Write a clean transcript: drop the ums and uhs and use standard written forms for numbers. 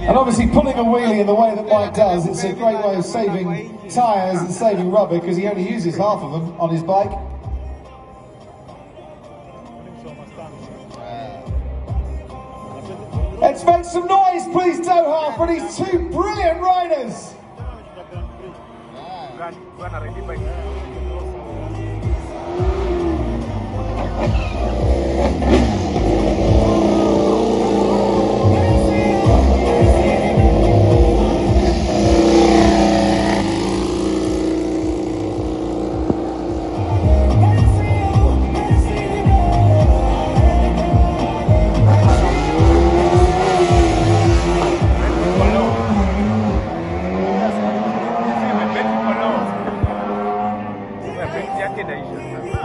And obviously pulling a wheelie in the way that Mike does, it's a great way of saving tyres and saving rubber, because he only uses half of them on his bike. Let's make some noise, please, Doha, for these two brilliant riders.